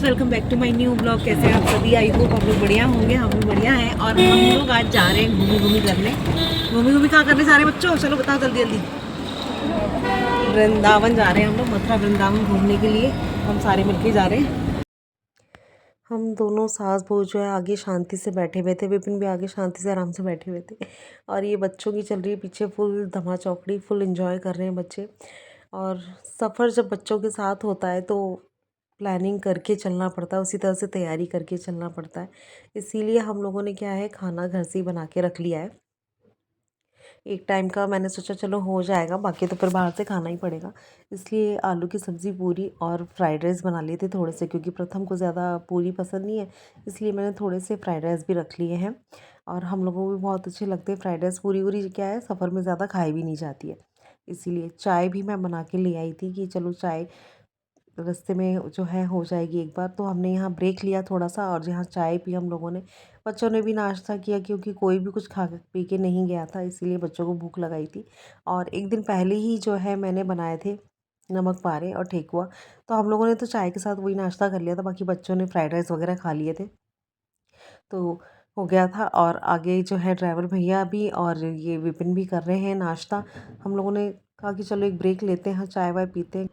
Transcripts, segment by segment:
Welcome back to my new blog. कैसे हैं आप सभी? आई होप आप लोग बढ़िया होंगे। हम भी बढ़िया हैं और हम लोग आज जा रहे हैं घूमी करने। घूमी कहाँ करने जा रहे हैं बच्चों? चलो बताओ जल्दी जल्दी। वृंदावन जा रहे हैं हम लोग, मथुरा वृंदावन घूमने के लिए हम सारे मिलके जा रहे हैं। हम दोनों सास बहू जो है आगे शांति से बैठे हुए थे, विपिन भी आगे शांति से आराम से बैठे हुए थे और ये बच्चों की चल रही है पीछे फुल धमा चौकड़ी, फुल एंजॉय कर रहे हैं बच्चे। और सफ़र जब बच्चों के साथ होता है तो प्लानिंग करके चलना पड़ता है, उसी तरह से तैयारी करके चलना पड़ता है। इसीलिए हम लोगों ने क्या है, खाना घर से ही बना के रख लिया है। एक टाइम का मैंने सोचा चलो हो जाएगा, बाकी तो फिर बाहर से खाना ही पड़ेगा। इसलिए आलू की सब्ज़ी, पूरी और फ्राइड राइस बना लिए थे थोड़े से, क्योंकि प्रथम को ज़्यादा पूरी पसंद नहीं है, इसलिए मैंने थोड़े से फ्राइड राइस भी रख लिए हैं। और हम लोगों को भी बहुत अच्छे लगते हैं फ्राइड राइस। पूरी वूरी क्या है, सफ़र में ज़्यादा खाई भी नहीं जाती है। इसीलिए चाय भी मैं बना के ले आई थी कि चलो चाय रास्ते में जो है हो जाएगी एक बार। तो हमने यहाँ ब्रेक लिया थोड़ा सा और यहाँ चाय पी हम लोगों ने। बच्चों ने भी नाश्ता किया, क्योंकि कोई भी कुछ खा पी के नहीं गया था, इसीलिए बच्चों को भूख लगाई थी। और एक दिन पहले ही जो है मैंने बनाए थे नमक पारे और ठेकुआ, तो हम लोगों ने तो चाय के साथ वही नाश्ता कर लिया था। बाकी बच्चों ने फ्राइड राइस वगैरह खा लिए थे, तो हो गया था। और आगे जो है ड्राइवर भैया भी और ये विपिन भी कर रहे हैं नाश्ता। हम लोगों ने कहा कि चलो एक ब्रेक लेते हैं, चाय वाय पीते हैं।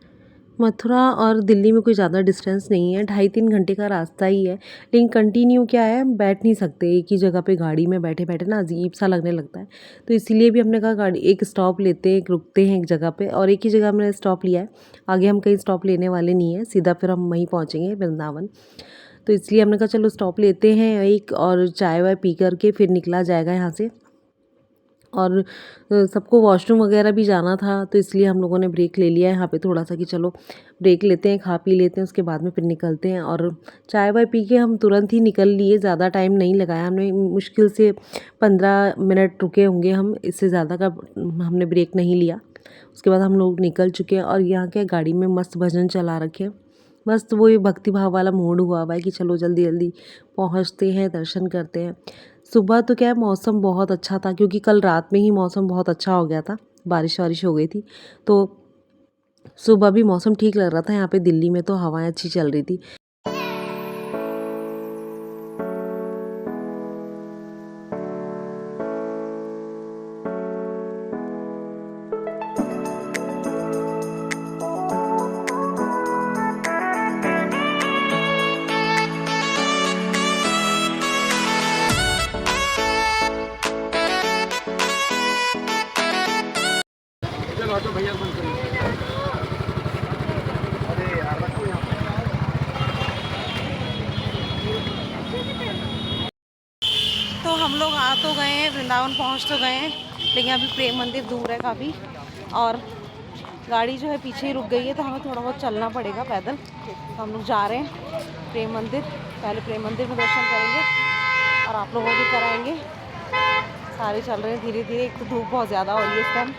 मथुरा और दिल्ली में कोई ज़्यादा डिस्टेंस नहीं है, 2.5-3 घंटे का रास्ता ही है। लेकिन कंटिन्यू क्या है, हम बैठ नहीं सकते एक ही जगह पे। गाड़ी में बैठे बैठे ना अजीब सा लगने लगता है, तो इसीलिए भी हमने कहा गाड़ी एक स्टॉप लेते हैं, एक रुकते हैं एक जगह पे। और एक ही जगह हमने स्टॉप लिया है, आगे हम कहीं स्टॉप लेने वाले नहीं हैं, सीधा फिर हम वहीं पहुँचेंगे वृंदावन। तो इसलिए हमने कहा चलो स्टॉप लेते हैं एक, और चाय वाय पी करके फिर निकला जाएगा यहाँ से। और सबको वॉशरूम वगैरह भी जाना था, तो इसलिए हम लोगों ने ब्रेक ले लिया है यहाँ पे थोड़ा सा कि चलो ब्रेक लेते हैं, खा पी लेते हैं, उसके बाद में फिर निकलते हैं। और चाय वाय पी के हम तुरंत ही निकल लिए, ज़्यादा टाइम नहीं लगाया हमने। मुश्किल से 15 मिनट रुके होंगे हम, इससे ज़्यादा का हमने ब्रेक नहीं लिया। उसके बाद हम लोग निकल चुके हैं और यहाँ के गाड़ी में मस्त भजन चला रखे हैं। मस्त वो ये भक्ति भाव वाला मूड हुआ हुआ है कि चलो जल्दी जल्दी पहुँचते हैं, दर्शन करते हैं। सुबह तो क्या है, मौसम बहुत अच्छा था, क्योंकि कल रात में ही मौसम बहुत अच्छा हो गया था, बारिश वारिश हो गई थी, तो सुबह भी मौसम ठीक लग रहा था। यहाँ पे दिल्ली में तो हवाएं अच्छी चल रही थी। तो भैया बंद करिए। अरे यार रखो यहाँ पे। तो हम लोग आ तो गए हैं, वृंदावन पहुंच तो गए हैं, लेकिन अभी प्रेम मंदिर दूर है काफ़ी, और गाड़ी जो है पीछे ही रुक गई है, तो हमें थोड़ा बहुत चलना पड़ेगा पैदल। तो हम लोग जा रहे हैं प्रेम मंदिर, पहले प्रेम मंदिर में दर्शन करेंगे और आप लोगों को भी कराएंगे। सारे चल रहे हैं धीरे धीरे। एक तो धूप बहुत ज़्यादा हो रही है इस टाइम,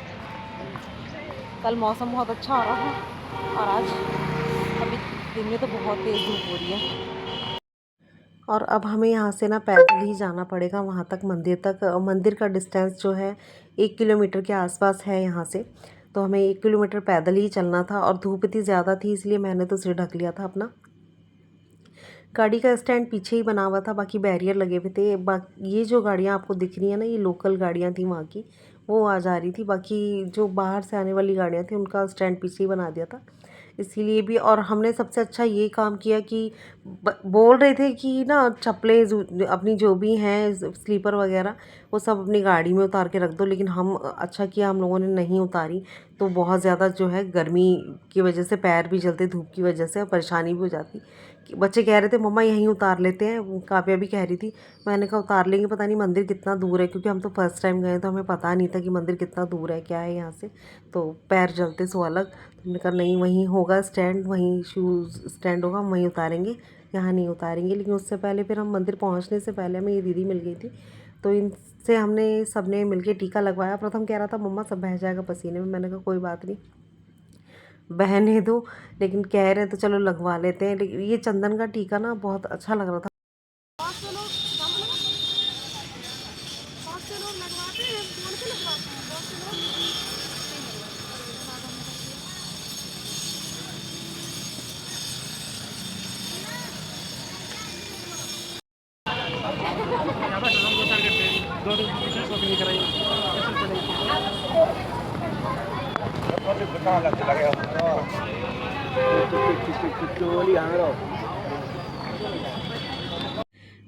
कल मौसम बहुत अच्छा हो रहा है और आज अभी दिन में तो बहुत तेज़ धूप हो रही है। और अब हमें यहाँ से ना पैदल ही जाना पड़ेगा वहाँ तक, मंदिर तक। मंदिर का डिस्टेंस जो है 1 किलोमीटर के आसपास है यहाँ से, तो हमें 1 किलोमीटर पैदल ही चलना था। और धूप इतनी ज़्यादा थी, इसलिए मैंने तो सिर ढक लिया था अपना। गाड़ी का स्टैंड पीछे ही बना हुआ था, बाकी बैरियर लगे हुए थे। ये जो गाड़ियाँ आपको दिख रही हैं ना, ये लोकल गाड़ियाँ थी वहाँ की, वो आ जा रही थी। बाकी जो बाहर से आने वाली गाड़ियाँ थी, उनका स्टैंड पीछे ही बना दिया था, इसीलिए भी। और हमने सबसे अच्छा ये काम किया कि बोल रहे थे कि ना चप्पलें अपनी जो भी हैं स्लीपर वगैरह, वो सब अपनी गाड़ी में उतार के रख दो, लेकिन हम अच्छा किया हम लोगों ने नहीं उतारी। तो बहुत ज़्यादा जो है गर्मी की वजह से पैर भी जलते, धूप की वजह से परेशानी भी हो जाती। बच्चे कह रहे थे मम्मा यहीं उतार लेते हैं, काव्या भी कह रही थी। मैंने कहा उतार लेंगे, पता नहीं मंदिर कितना दूर है, क्योंकि हम तो फर्स्ट टाइम गए तो हमें पता नहीं था कि मंदिर कितना दूर है, क्या है यहाँ से, तो पैर जलते सो अलग। तो हमने कहा नहीं, वहीं होगा स्टैंड, वहीं शूज़ स्टैंड होगा, हम वहीं उतारेंगे, यहाँ नहीं उतारेंगे। लेकिन उससे पहले फिर हम मंदिर पहुँचने से पहले हमें ये दीदी मिल गई थी, तो इनसे हमने सबने मिलके टीका लगवाया। प्रथम कह रहा था मम्मा सब बह जाएगा पसीने में, मैंने कहा कोई बात नहीं बहने दो, लेकिन कह रहे तो चलो लगवा लेते हैं। लेकिन ये चंदन का टीका ना बहुत अच्छा लग रहा था। अपनी कराई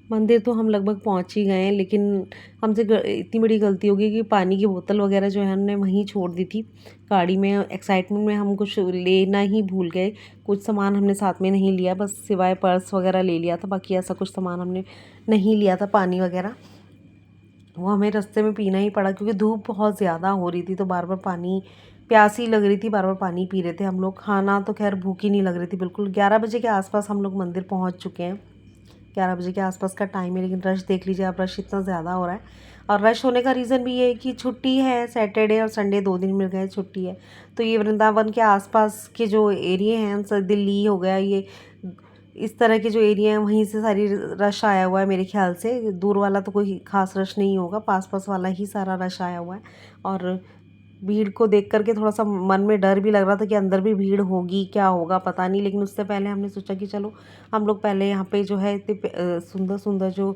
मंदिर तो हम लगभग पहुंच ही गए हैं, लेकिन हमसे इतनी बड़ी गलती हो गई कि पानी की बोतल वगैरह जो है हमने वहीं छोड़ दी थी गाड़ी में। एक्साइटमेंट में हम कुछ लेना ही भूल गए, कुछ सामान हमने साथ में नहीं लिया, बस सिवाय पर्स वगैरह ले लिया था, बाकी ऐसा कुछ सामान हमने नहीं लिया था। पानी वगैरह वो हमें रास्ते में पीना ही पड़ा क्योंकि धूप बहुत ज़्यादा हो रही थी, तो बार बार पानी प्यासी लग रही थी, बार बार पानी पी रहे थे हम लोग। खाना तो खैर भूख ही नहीं लग रही थी बिल्कुल। 11 बजे के आसपास हम लोग मंदिर पहुंच चुके हैं, 11 बजे के आसपास का टाइम है, लेकिन रश देख लीजिए आप, रश इतना ज़्यादा हो रहा है। और रश होने का रीज़न भी ये है कि छुट्टी है, सैटरडे और संडे 2 दिन मिल गए छुट्टी है। तो ये वृंदावन के आसपास के जो एरिए हैं, दिल्ली हो गया, ये इस तरह के जो एरिया हैं वहीं से सारी रश आया हुआ है मेरे ख्याल से। दूर वाला तो कोई ख़ास रश नहीं होगा, पास पास वाला ही सारा रश आया हुआ है। और भीड़ को देख कर के थोड़ा सा मन में डर भी लग रहा था कि अंदर भी भीड़ होगी, क्या होगा पता नहीं। लेकिन उससे पहले हमने सोचा कि चलो हम लोग पहले यहाँ पे जो है इतने सुंदर सुंदर जो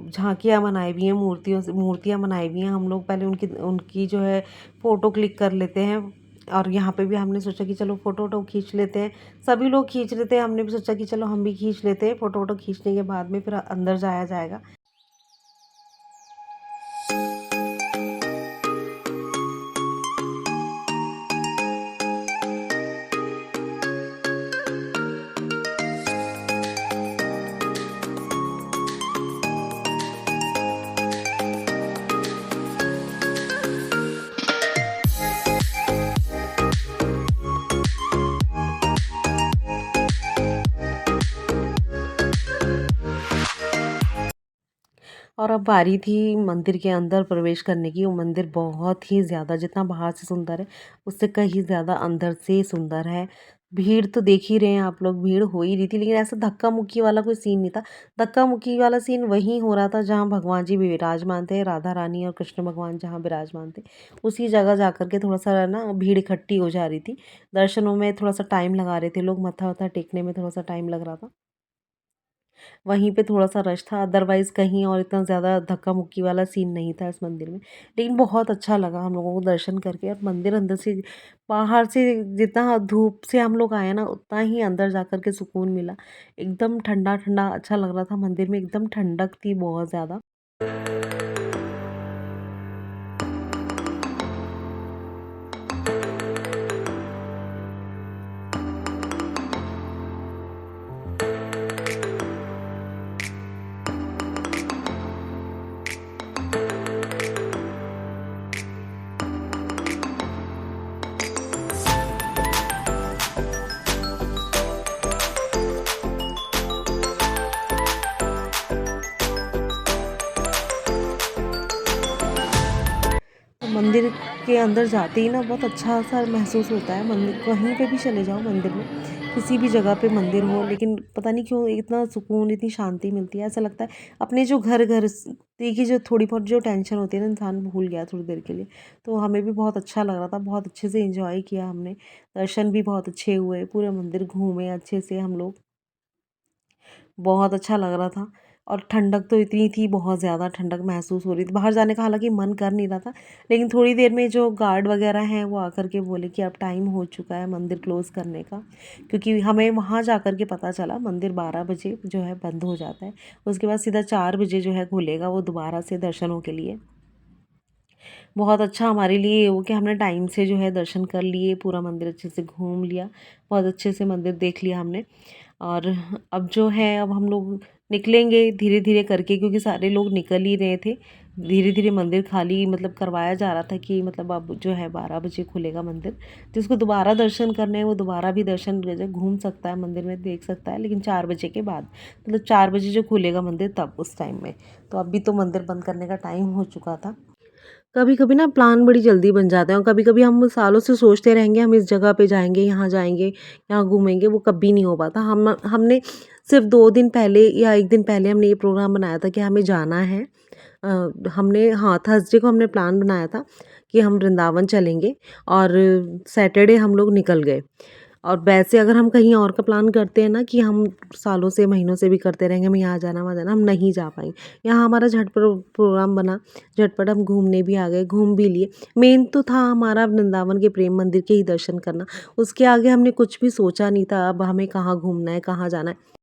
झांकियाँ बनाई हुई हैं, मूर्तियाँ बनाई हुई हैं, हम लोग पहले उनकी उनकी जो है फ़ोटो क्लिक कर लेते हैं। और यहाँ पे भी हमने सोचा कि चलो फ़ोटो वोटो खींच लेते हैं, सभी लोग खींच रहे थे, हमने भी सोचा कि चलो हम भी खींच लेते हैं। फ़ोटो वोटो खींचने के बाद में फिर अंदर जाया जाएगा। और अब बारी थी मंदिर के अंदर प्रवेश करने की। वो मंदिर बहुत ही ज़्यादा, जितना बाहर से सुंदर है उससे कहीं ज़्यादा अंदर से सुंदर है। भीड़ तो देख ही रहे हैं आप लोग, भीड़ हो ही रही थी, लेकिन ऐसा धक्का मुक्की वाला कोई सीन नहीं था। धक्का मुक्की वाला सीन वहीं हो रहा था जहाँ भगवान जी भी विराजमान थे, राधा रानी और कृष्ण भगवान जहाँ विराजमान थे, उसी जगह जा कर के थोड़ा सा ना भीड़ इकट्ठी हो जा रही थी। दर्शनों में थोड़ा सा टाइम लगा रहे थे लोग, मत्था वत्था टेकने में थोड़ा सा टाइम लग रहा था, वहीं पे थोड़ा-सा रश था। अदरवाइज़ कहीं और इतना ज़्यादा धक्का-मुक्की वाला सीन नहीं था इस मंदिर में। लेकिन बहुत अच्छा लगा हम लोगों को दर्शन करके। और मंदिर अंदर से, बाहर से जितना धूप से हम लोग आए ना, उतना ही अंदर जा कर के सुकून मिला। एकदम ठंडा-ठंडा अच्छा लग रहा था मंदिर में, एकदम ठंडक थी बहुत ज़्यादा। तो मंदिर के अंदर जाते ही ना बहुत अच्छा सा महसूस होता है। मंदिर कहीं पे भी चले जाओ मंदिर में, किसी भी जगह पे मंदिर हो, लेकिन पता नहीं क्यों इतना सुकून, इतनी शांति मिलती है। ऐसा लगता है अपने जो घर की जो थोड़ी बहुत जो टेंशन होती है ना, इंसान भूल गया थोड़ी देर के लिए। तो हमें भी बहुत अच्छा लग रहा था, बहुत अच्छे से एंजॉय किया हमने। दर्शन भी बहुत अच्छे हुए, पूरे मंदिर घूमे अच्छे से हम लोग, बहुत अच्छा लग रहा था। और ठंडक तो इतनी थी, बहुत ज़्यादा ठंडक महसूस हो रही थी। बाहर जाने का हालाँकि मन कर नहीं रहा था, लेकिन थोड़ी देर में जो गार्ड वगैरह हैं वो आकर के बोले कि अब टाइम हो चुका है मंदिर क्लोज़ करने का। क्योंकि हमें वहाँ जा कर के पता चला मंदिर 12 बजे जो है बंद हो जाता है। उसके बाद सीधा 4 बजे जो है खुलेगा वो दोबारा से दर्शनों के लिए। बहुत अच्छा हमारे लिए ये हो कि हमने टाइम से जो है दर्शन कर लिए, पूरा मंदिर अच्छे से घूम लिया, बहुत अच्छे से मंदिर देख लिया हमने। और अब जो है, अब हम लोग निकलेंगे धीरे धीरे करके, क्योंकि सारे लोग निकल ही रहे थे। धीरे धीरे मंदिर खाली मतलब करवाया जा रहा था कि मतलब अब जो है 12 बजे खुलेगा मंदिर। जिसको दोबारा दर्शन करने हैं वो दोबारा भी दर्शन घूम सकता है मंदिर में, देख सकता है, लेकिन 4 बजे के बाद, मतलब 4 बजे जो खुलेगा मंदिर तब उस टाइम में। तो अभी तो मंदिर बंद करने का टाइम हो चुका था। कभी कभी ना प्लान बड़ी जल्दी बन जाते हैं, और कभी कभी हम सालों से सोचते रहेंगे हम इस जगह पे जाएंगे, यहाँ जाएंगे, यहाँ घूमेंगे, वो कभी नहीं हो पाता। हमने सिर्फ 2 दिन पहले या 1 दिन पहले हमने ये प्रोग्राम बनाया था कि हमें जाना है। हमने, हाँ, थर्सडे को हमने प्लान बनाया था कि हम वृंदावन चलेंगे, और सैटरडे हम लोग निकल गए। और वैसे अगर हम कहीं और का प्लान करते हैं ना कि हम सालों से महीनों से भी करते रहेंगे, हमें यहाँ जाना वहाँ जाना, हम नहीं जा पाएंगे। यहाँ हमारा झटपट प्रोग्राम बना, झटपट हम घूमने भी आ गए, घूम भी लिए। मेन तो था हमारा वृंदावन के प्रेम मंदिर के ही दर्शन करना, उसके आगे हमने कुछ भी सोचा नहीं था अब हमें कहाँ घूमना है, कहाँ जाना है।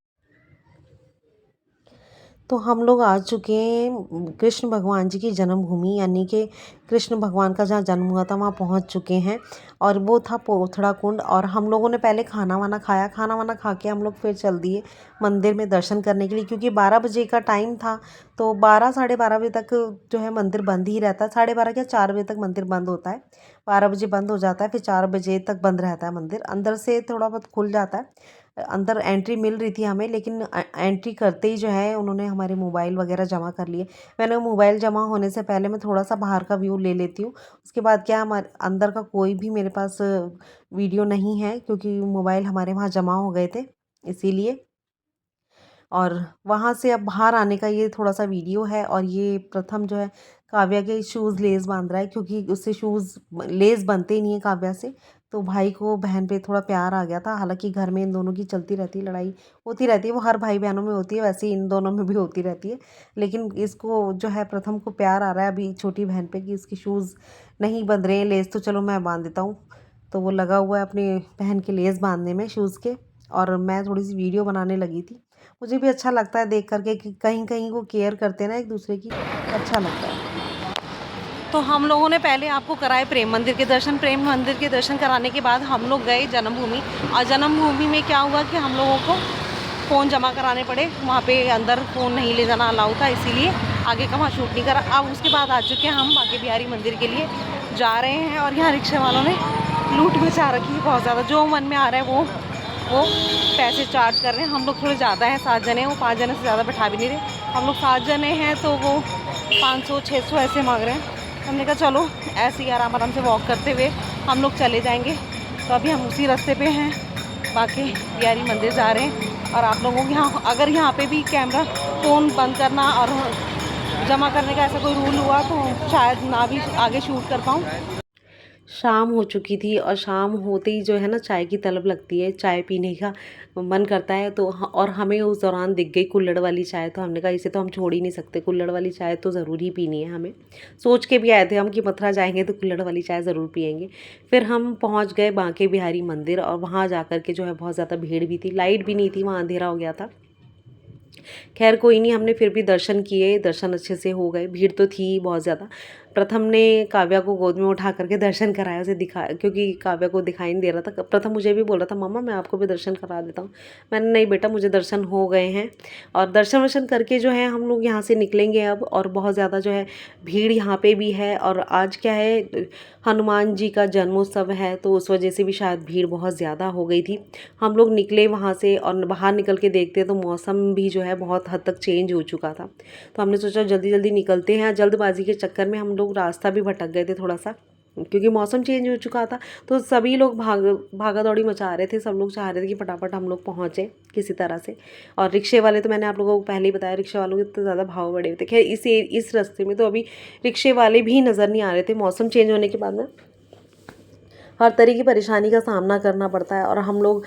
तो हम लोग आ चुके हैं कृष्ण भगवान जी की जन्मभूमि, यानी कि कृष्ण भगवान का जहाँ जन्म हुआ था वहाँ पहुँच चुके हैं। और वो था पोथड़ा कुंड। और हम लोगों ने पहले खाना वाना खाया, खाना वाना खा के हम लोग फिर चल दिए मंदिर में दर्शन करने के लिए, क्योंकि 12 बजे का टाइम था। तो 12 साढ़े 12 बजे तक जो है मंदिर बंद ही रहता है, साढ़े 12 क्या 4 बजे तक मंदिर बंद होता है। 12 बजे बंद हो जाता है, फिर 4 बजे तक बंद रहता है मंदिर। अंदर से थोड़ा बहुत खुल जाता है, अंदर एंट्री मिल रही थी हमें, लेकिन एंट्री करते ही जो है उन्होंने हमारे मोबाइल वगैरह जमा कर लिए। मैंने मोबाइल जमा होने से पहले मैं थोड़ा सा बाहर का व्यू ले लेती हूँ, उसके बाद क्या हमारे अंदर का कोई भी मेरे पास वीडियो नहीं है, क्योंकि मोबाइल हमारे वहाँ जमा हो गए थे इसीलिए। और वहाँ से अब बाहर आने का ये थोड़ा सा वीडियो है। और ये प्रथम जो है काव्या के शूज़ लेस बांध रहा है, क्योंकि उससे शूज़ लेस बनते ही नहीं है काव्या से। तो भाई को बहन पे थोड़ा प्यार आ गया था। हालांकि घर में इन दोनों की चलती रहती है, लड़ाई होती रहती है, वो हर भाई बहनों में होती है, वैसे ही इन दोनों में भी होती रहती है। लेकिन इसको जो है प्रथम को प्यार आ रहा है अभी छोटी बहन पे कि उसकी शूज़ नहीं बंध रहे हैं लेस, तो चलो मैं बांध देता हूँ। तो वो लगा हुआ है अपनी बहन के लेस बांधने में शूज़ के, और मैं थोड़ी सी वीडियो बनाने लगी थी। मुझे भी अच्छा लगता है देख करके कि कहीं कहीं वो केयर करते हैं ना एक दूसरे की, अच्छा लगता है। तो हम लोगों ने पहले आपको कराए प्रेम मंदिर के दर्शन। प्रेम मंदिर के दर्शन कराने के बाद हम लोग गए जन्मभूमि। और जन्मभूमि में क्या हुआ कि हम लोगों को फ़ोन जमा कराने पड़े, वहाँ पे अंदर फ़ोन नहीं ले जाना अलाउ था, इसीलिए आगे का वहाँ शूट नहीं करा। अब उसके बाद आ चुके हैं हम बांके बिहारी मंदिर के लिए जा रहे हैं। और यहाँ रिक्शे वालों ने लूट मचा रखी है बहुत ज़्यादा, जो मन में आ रहा है वो पैसे चार्ज कर रहे हैं। हम लोग थोड़े ज़्यादा हैं, 7 जने, वो 5 जने से ज़्यादा बैठा भी नहीं रहे। हम लोग 7 जने हैं तो वो 500-600 ऐसे मांग रहे हैं। हमने कहा चलो ऐसे ही आराम आराम से वॉक करते हुए हम लोग चले जाएंगे। तो अभी हम उसी रास्ते पे हैं, बांके बिहारी मंदिर जा रहे हैं। और आप लोगों के यहाँ अगर यहाँ पे भी कैमरा फ़ोन बंद करना और जमा करने का ऐसा कोई रूल हुआ तो शायद ना भी आगे शूट कर पाऊँ। शाम हो चुकी थी और शाम होते ही जो है ना चाय की तलब लगती है, चाय पीने का मन करता है। तो और हमें उस दौरान दिख गई कुल्हड़ वाली चाय, तो हमने कहा इसे तो हम छोड़ ही नहीं सकते, कुल्हड़ वाली चाय तो ज़रूर ही पीनी है हमें। सोच के भी आए थे हम कि मथुरा जाएंगे तो कुल्हड़ वाली चाय ज़रूर पियेंगे। फिर हम पहुंच गए बांके बिहारी मंदिर, और वहाँ जा कर के जो है बहुत ज़्यादा भीड़ भी थी, लाइट भी नहीं थी, वहाँ अंधेरा हो गया था। खैर कोई नहीं, हमने फिर भी दर्शन किए, दर्शन अच्छे से हो गए। भीड़ तो थी बहुत ज़्यादा। प्रथम ने काव्या को गोद में उठा करके दर्शन कराया, उसे दिखा, क्योंकि काव्या को दिखाई नहीं दे रहा था। प्रथम मुझे भी बोल रहा था मम्मा मैं आपको भी दर्शन करा देता हूँ। मैंने नहीं बेटा मुझे दर्शन हो गए हैं। और दर्शन वर्शन करके जो है हम लोग यहाँ से निकलेंगे अब। और बहुत ज़्यादा जो है भीड़ यहाँ पे भी है। और आज क्या है, हनुमान जी का जन्मोत्सव है, तो उस वजह से भी शायद भीड़ बहुत ज़्यादा हो गई थी। हम लोग निकले वहाँ से और बाहर निकल के देखते तो मौसम भी जो है बहुत हद तक चेंज हो चुका था। तो हमने सोचा जल्दी जल्दी निकलते हैं। जल्दबाजी के चक्कर में हम लोग रास्ता भी भटक गए थे थोड़ा सा, क्योंकि मौसम चेंज हो चुका था। तो सभी लोग भागा दौड़ी मचा रहे थे, सब लोग चाह रहे थे कि फटाफट हम लोग पहुँचे किसी तरह से। और रिक्शे वाले तो मैंने आप लोगों को पहले ही बताया, रिक्शे वालों के इतने ज़्यादा भाव बढ़े हुए थे। खैर इस रास्ते में तो अभी रिक्शे वाले भी नज़र नहीं आ रहे थे। मौसम चेंज होने के बाद में हर तरह की परेशानी का सामना करना पड़ता है। और हम लोग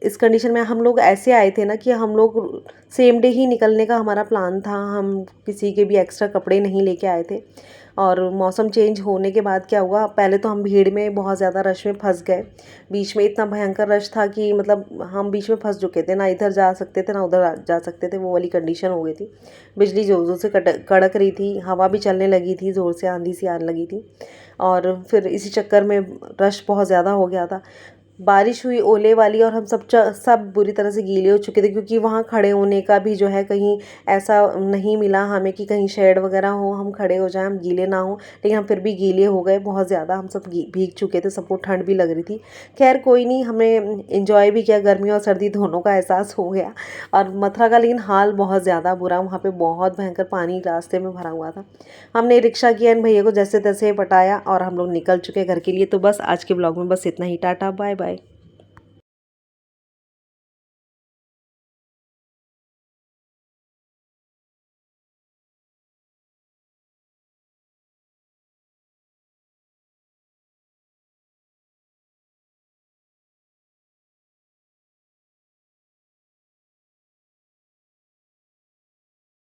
इस कंडीशन में हम लोग ऐसे आए थे ना कि हम लोग सेम डे ही निकलने का हमारा प्लान था, हम किसी के भी एक्स्ट्रा कपड़े नहीं लेके आए थे। और मौसम चेंज होने के बाद क्या हुआ, पहले तो हम भीड़ में बहुत ज़्यादा रश में फंस गए। बीच में इतना भयंकर रश था कि मतलब हम बीच में फंस चुके थे, ना इधर जा सकते थे ना उधर जा सकते थे, वो वाली कंडीशन हो गई थी। बिजली ज़ोर ज़ोर से कड़क रही थी, हवा भी चलने लगी थी, ज़ोर से आंधी सी आने लगी थी। और फिर इसी चक्कर में रश बहुत ज़्यादा हो गया था। बारिश हुई ओले वाली, और हम सब बुरी तरह से गीले हो चुके थे, क्योंकि वहाँ खड़े होने का भी जो है कहीं ऐसा नहीं मिला हमें कि कहीं शेड वगैरह हो, हम खड़े हो जाएं, हम गीले ना हो। लेकिन हम फिर भी गीले हो गए बहुत ज़्यादा, हम सब भीग चुके थे, सबको ठंड भी लग रही थी। खैर कोई नहीं, हमने इंजॉय भी किया, गर्मी और सर्दी दोनों का एहसास हो गया। और मथुरा का लेकिन हाल बहुत ज़्यादा बुरा, वहाँ पर बहुत भयंकर पानी रास्ते में भरा हुआ था। हमने रिक्शा किया, इन भैया को जैसे तैसे पटाया और हम लोग निकल चुके घर के लिए। तो बस आज के ब्लॉग में बस इतना ही। Tata bye bye.